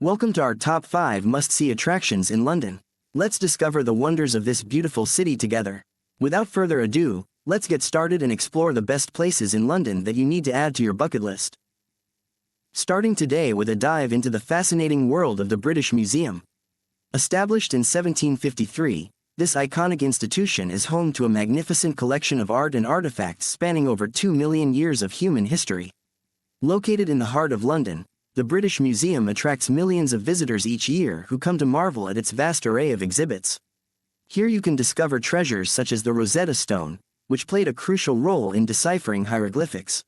Welcome to our top 5 must-see attractions in London. Let's discover the wonders of this beautiful city together. Without further ado, let's get started and explore the best places in London that you need to add to your bucket list. Starting today with a dive into the fascinating world of the British Museum. Established in 1753, this iconic institution is home to a magnificent collection of art and artifacts spanning over 2 million years of human history. Located in the heart of London, the British Museum attracts millions of visitors each year who come to marvel at its vast array of exhibits. Here you can discover treasures such as the Rosetta Stone, which played a crucial role in deciphering hieroglyphics,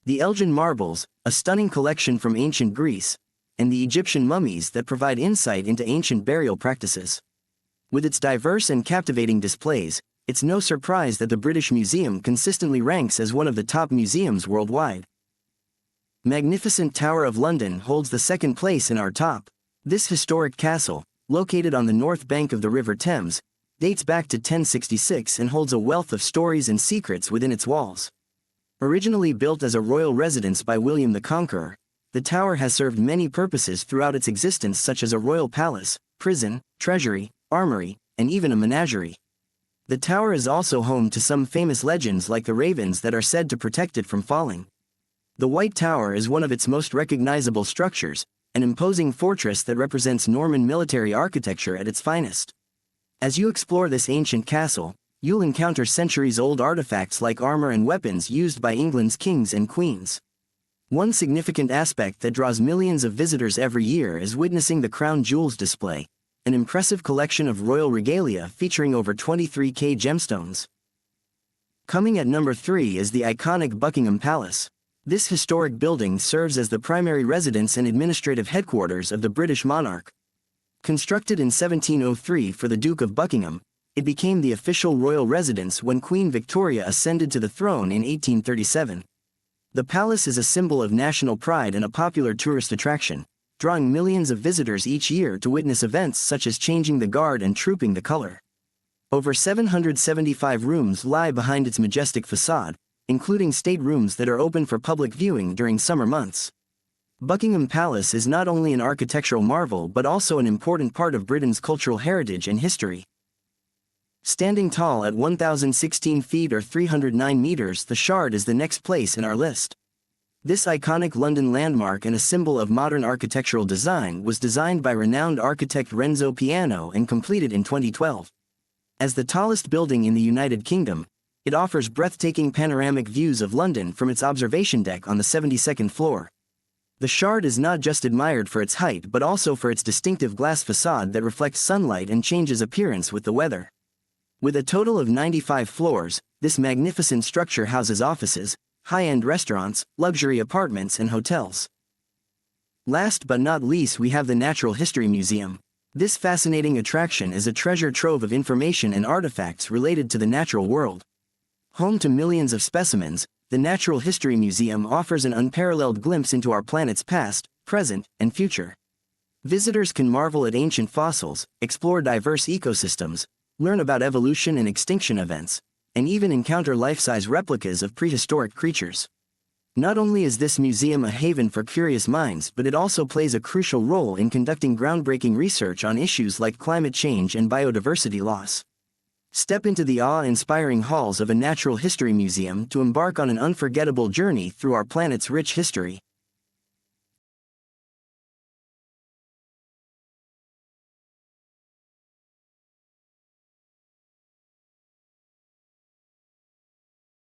the Elgin marbles, a stunning collection from ancient Greece, and the Egyptian mummies that provide insight into ancient burial practices. With its diverse and captivating displays, it's no surprise that the British Museum consistently ranks as one of the top museums worldwide. Magnificent Tower of London holds the second place in our top. This historic castle, located on the north bank of the River Thames, dates back to 1066 and holds a wealth of stories and secrets within its walls. Originally built as a royal residence by William the Conqueror, the tower has served many purposes throughout its existence, such as a royal palace, prison, treasury, armory, and even a menagerie. The tower is also home to some famous legends like the ravens that are said to protect it from falling. The White Tower is one of its most recognizable structures, an imposing fortress that represents Norman military architecture at its finest. As you explore this ancient castle, you'll encounter centuries-old artifacts like armor and weapons used by England's kings and queens. One significant aspect that draws millions of visitors every year is witnessing the Crown Jewels display, an impressive collection of royal regalia featuring over 23K gemstones. Coming at number 3 is the iconic Buckingham Palace. This historic building serves as the primary residence and administrative headquarters of the British monarch. Constructed in 1703 for the Duke of Buckingham, it became the official royal residence when Queen Victoria ascended to the throne in 1837. The palace is a symbol of national pride and a popular tourist attraction, drawing millions of visitors each year to witness events such as changing the guard and trooping the color. Over 775 rooms lie behind its majestic facade, including staterooms that are open for public viewing during summer months. Buckingham Palace is not only an architectural marvel but also an important part of Britain's cultural heritage and history. Standing tall at 1,016 feet or 309 meters, the Shard is the next place in our list. This iconic London landmark and a symbol of modern architectural design was designed by renowned architect Renzo Piano and completed in 2012. As the tallest building in the United Kingdom, it offers breathtaking panoramic views of London from its observation deck on the 72nd floor. The Shard is not just admired for its height but also for its distinctive glass facade that reflects sunlight and changes appearance with the weather. With a total of 95 floors, this magnificent structure houses offices, high-end restaurants, luxury apartments, and hotels. Last but not least, we have the Natural History Museum. This fascinating attraction is a treasure trove of information and artifacts related to the natural world. Home to millions of specimens, the Natural History Museum offers an unparalleled glimpse into our planet's past, present, and future. Visitors can marvel at ancient fossils, explore diverse ecosystems, learn about evolution and extinction events, and even encounter life-size replicas of prehistoric creatures. Not only is this museum a haven for curious minds, but it also plays a crucial role in conducting groundbreaking research on issues like climate change and biodiversity loss. Step into the awe-inspiring halls of a Natural History Museum to embark on an unforgettable journey through our planet's rich history.